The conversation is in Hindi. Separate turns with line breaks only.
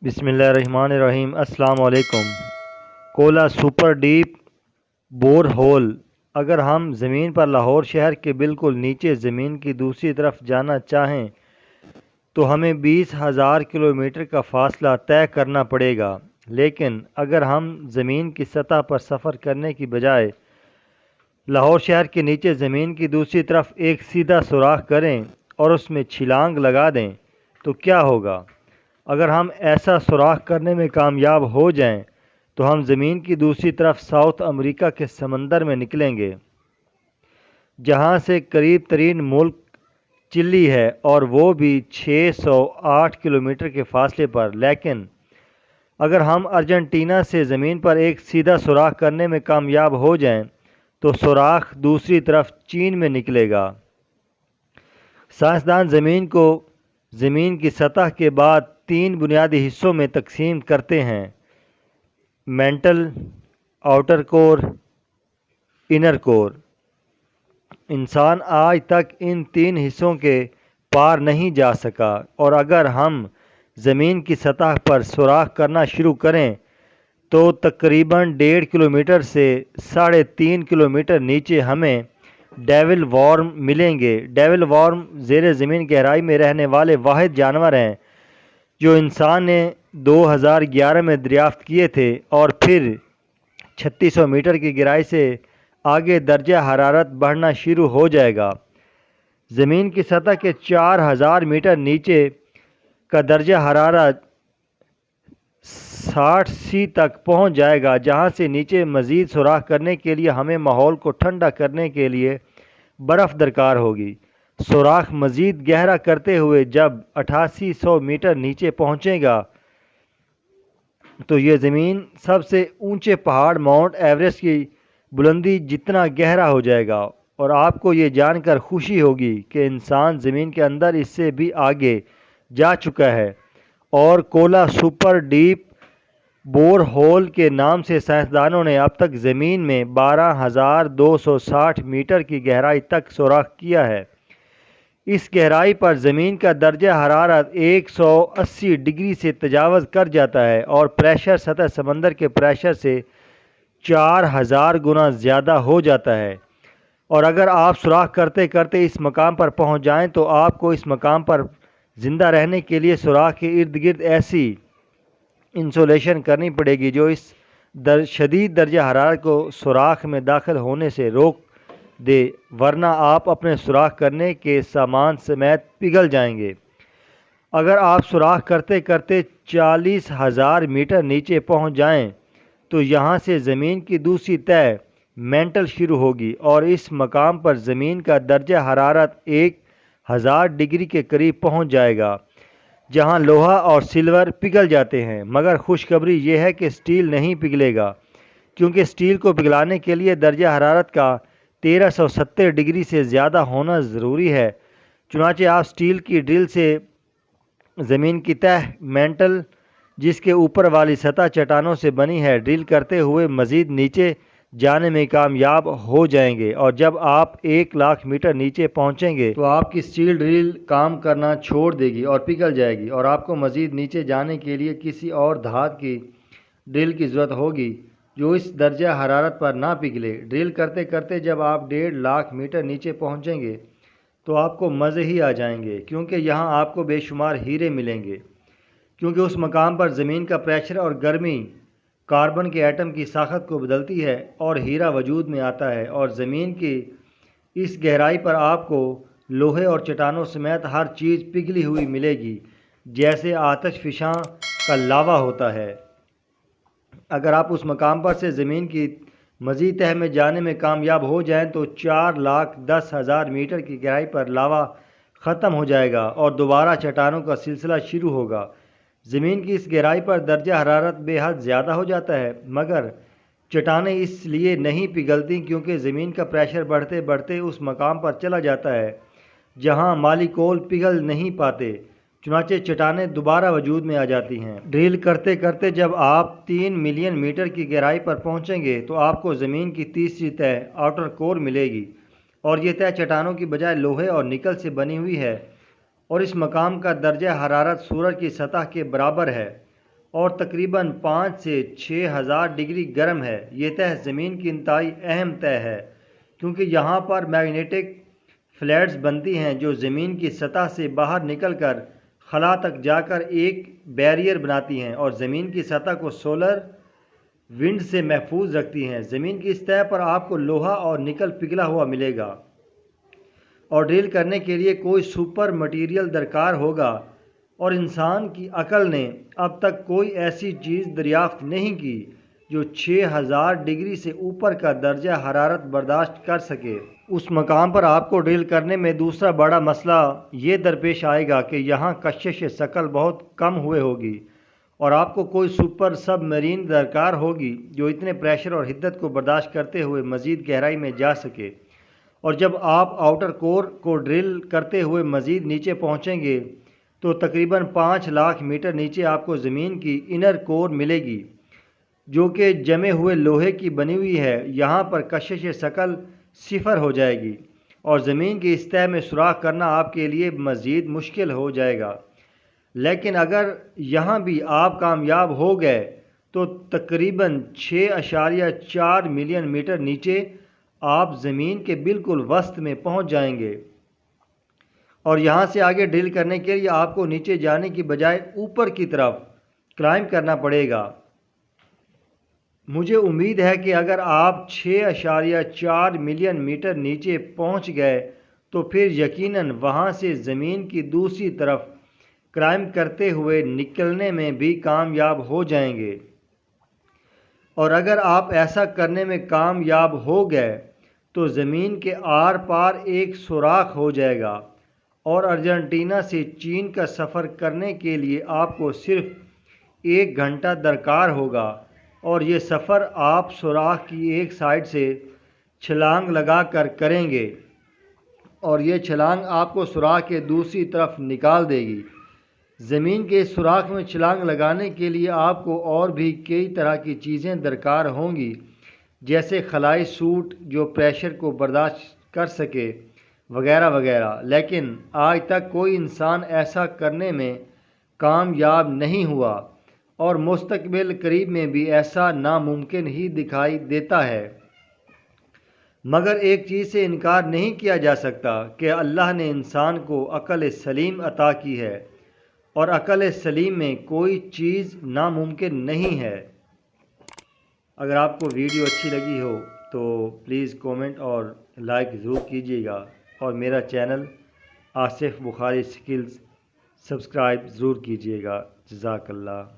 बिस्मिल्लाहिर्रहमानिर्रहीम। अस्सलाम वालेकुम। Kola super deep bore hole. अगर हम ज़मीन पर लाहौर शहर के बिल्कुल नीचे ज़मीन की दूसरी तरफ जाना चाहें तो हमें 20,000 किलोमीटर का फ़ासला तय करना पड़ेगा। लेकिन अगर हम ज़मीन की सतह पर सफ़र करने की बजाय लाहौर शहर के नीचे ज़मीन की दूसरी तरफ एक सीधा सुराख करें और उसमें छलांग लगा दें तो क्या होगा? अगर हम ऐसा सुराख करने में कामयाब हो जाएं तो हम ज़मीन की दूसरी तरफ साउथ अमेरिका के समंदर में निकलेंगे, जहां से करीब तरीन मुल्क चिली है, और वो भी 608 किलोमीटर के फासले पर। लेकिन अगर हम अर्जेंटीना से ज़मीन पर एक सीधा सुराख करने में कामयाब हो जाएं तो सुराख दूसरी तरफ चीन में निकलेगा। साइंसदान ज़मीन को ज़मीन की सतह के बाद 3 बुनियादी हिस्सों में तकसीम करते हैं: mental, outer core, inner core. इंसान आज तक इन 3 हिस्सों के पार नहीं जा सका, और अगर हम ज़मीन की सतह पर सुराख करना शुरू करें तो तकरीबन 1.5 किलोमीटर से 3.5 किलोमीटर नीचे हमें डेविल वॉर्म मिलेंगे। डेविल वॉर्म ज़ेरे ज़मीन गहराई में रहने वाले वाहिद जानवर हैं जो इंसान ने 2011 में दरियाफ्त किए थे, और फिर 3600 मीटर की गहराई से आगे दर्जा हरारत बढ़ना शुरू हो जाएगा। ज़मीन की सतह के 4000 मीटर नीचे का दर्जा हरारत 60 तक पहुंच जाएगा, जहां से नीचे मज़ीद सुराख करने के लिए हमें माहौल को ठंडा करने के लिए बर्फ़ दरकार होगी। सुराख मज़ीद गहरा करते हुए जब 8800 मीटर नीचे पहुंचेगा तो ये ज़मीन सबसे ऊंचे पहाड़ माउंट एवरेस्ट की बुलंदी जितना गहरा हो जाएगा। और आपको ये जानकर खुशी होगी कि इंसान ज़मीन के अंदर इससे भी आगे जा चुका है, और Kola super deep bore hole के नाम से साइंसदानों ने अब तक ज़मीन में 12,260 मीटर की गहराई तक सुराख किया है। इस गहराई पर ज़मीन का दर्जा हरारत 180 डिग्री से तजावज़ कर जाता है, और प्रेशर सतह समंदर के प्रेशर से 4000 गुना ज़्यादा हो जाता है। और अगर आप सुराख करते करते इस मकाम पर पहुंच जाएं तो आपको इस मकाम पर ज़िंदा रहने के लिए सुराख के इर्द गिर्द ऐसी इंसुलेशन करनी पड़ेगी जो इस शदीद दर्जा हरारत को सुराख में दाखिल होने से रोक दे, वरना आप अपने सुराख करने के सामान समेत पिघल जाएंगे। अगर आप सुराख करते करते 40,000 मीटर नीचे पहुंच जाएं तो यहां से ज़मीन की दूसरी तह मेंटल शुरू होगी, और इस मकाम पर ज़मीन का दर्जा हरारत 1000 डिग्री के करीब पहुंच जाएगा, जहां लोहा और सिल्वर पिघल जाते हैं। मगर खुशखबरी यह है कि स्टील नहीं पिघलेगा, क्योंकि स्टील को पिघलाने के लिए दर्जा हरारत का 1370 डिग्री से ज़्यादा होना ज़रूरी है। चुनांचे आप स्टील की ड्रिल से ज़मीन की तह मेंटल, जिसके ऊपर वाली सतह चट्टानों से बनी है, ड्रिल करते हुए मज़ीद नीचे जाने में कामयाब हो जाएंगे। और जब आप 1,00,000 मीटर नीचे पहुंचेंगे तो आपकी स्टील ड्रिल काम करना छोड़ देगी और पिघल जाएगी, और आपको मज़ीद नीचे जाने के लिए किसी और धात की ड्रिल की ज़रूरत होगी जो इस दर्जा हरारत पर ना पिघले। ड्रिल करते करते जब आप 1.5 मीटर नीचे पहुंचेंगे तो आपको मज़े ही आ जाएंगे, क्योंकि यहाँ आपको बेशुमार हीरे मिलेंगे। क्योंकि उस मकाम पर ज़मीन का प्रेशर और गर्मी कार्बन के एटम की साखत को बदलती है और हीरा वजूद में आता है। और ज़मीन की इस गहराई पर आपको लोहे और चट्टानों समेत हर चीज़ पिघली हुई मिलेगी, जैसे आतिश फ़िशां का लावा होता है। अगर आप उस मकाम पर से ज़मीन की मज़ीद तह में जाने में कामयाब हो जाएं तो 4,10,000 मीटर की गहराई पर लावा ख़त्म हो जाएगा और दोबारा चट्टानों का सिलसिला शुरू होगा। ज़मीन की इस गहराई पर दर्जा हरारत बेहद ज़्यादा हो जाता है, मगर चट्टानें इसलिए नहीं पिघलती क्योंकि ज़मीन का प्रेशर बढ़ते बढ़ते उस मकाम पर चला जाता है जहां मालिकोल पिघल नहीं पाते। चुनांचे चट्टानें दोबारा वजूद में आ जाती हैं। ड्रिल करते करते जब आप 3 मिलियन मीटर की गहराई पर पहुंचेंगे तो आपको ज़मीन की तीसरी तह आउटर कोर मिलेगी, और ये तह चट्टानों की बजाय लोहे और निकल से बनी हुई है, और इस मकाम का दर्जा हरारत सूरज की सतह के बराबर है। और तकरीबन 5 से 6,000 डिग्री गर्म है। ये तह ज़मीन की इंतहाई अहम तह है क्योंकि यहाँ पर मैग्नेटिक फ्लैट्स बनती हैं जो ज़मीन की सतह से बाहर निकलकर खला तक जाकर एक बैरियर बनाती हैं और ज़मीन की सतह को सोलर विंड से महफूज रखती हैं। ज़मीन की सतह पर आपको लोहा और निकल पिघला हुआ मिलेगा और ड्रिल करने के लिए कोई सुपर मटेरियल दरकार होगा और इंसान की अकल ने अब तक कोई ऐसी चीज़ दरियाफ्त नहीं की जो 6,000 डिग्री से ऊपर का दर्जा हरारत बर्दाश्त कर सके। उस मकाम पर आपको ड्रिल करने में दूसरा बड़ा मसला ये दरपेश आएगा कि यहाँ कशिश शकल बहुत कम हुए होगी और आपको कोई सुपर सबमरीन दरकार होगी जो इतने प्रेशर और हिद्दत को बर्दाश्त करते हुए मज़ीद गहराई में जा सके। और जब आप आउटर कोर को ड्रिल करते हुए मज़ीद नीचे पहुँचेंगे तो तकरीबन 5 लाख मीटर नीचे आपको ज़मीन की इनर कोर मिलेगी जो कि जमे हुए लोहे की बनी हुई है। यहाँ पर कशिश शकल सिफर हो जाएगी और ज़मीन की सतह में सुराख करना आपके लिए मज़ीद मुश्किल हो जाएगा। लेकिन अगर यहाँ भी आप कामयाब हो गए तो तकरीबन 6.4 मिलियन मीटर नीचे आप ज़मीन के बिल्कुल वस्त में पहुँच जाएंगे और यहाँ से आगे ड्रिल करने के लिए आपको नीचे जाने की बजाय ऊपर की तरफ क्लाइंब करना पड़ेगा। मुझे उम्मीद है कि अगर आप 6.4 मिलियन मीटर नीचे पहुँच गए तो फिर यकीनन वहाँ से ज़मीन की दूसरी तरफ क्लाइंब करते हुए निकलने में भी कामयाब हो जाएंगे। और अगर आप ऐसा करने में कामयाब हो गए तो ज़मीन के आर पार एक सुराख हो जाएगा और अर्जेंटीना से चीन का सफ़र करने के लिए आपको सिर्फ 1 घंटा दरकार होगा और ये सफ़र आप सुराख की एक साइड से छलांग लगा कर करेंगे और ये छलांग आपको सुराख के दूसरी तरफ निकाल देगी। ज़मीन के सुराख में छलांग लगाने के लिए आपको और भी कई तरह की चीज़ें दरकार होंगी जैसे खलाई सूट जो प्रेशर को बर्दाश्त कर सके वगैरह वगैरह, लेकिन आज तक कोई इंसान ऐसा करने में कामयाब नहीं हुआ और मुस्तकबिल करीब में भी ऐसा नामुमकिन ही दिखाई देता है। मगर एक चीज़ से इनकार नहीं किया जा सकता कि अल्लाह ने इंसान को अक़ल सलीम अता की है और अक़ल सलीम में कोई चीज़ नामुमकिन नहीं है। अगर आपको वीडियो अच्छी लगी हो तो प्लीज़ कमेंट और लाइक ज़रूर कीजिएगा और मेरा channel Asif Bukhari skills subscribe ज़रूर कीजिएगा। जज़ाकल्लाह।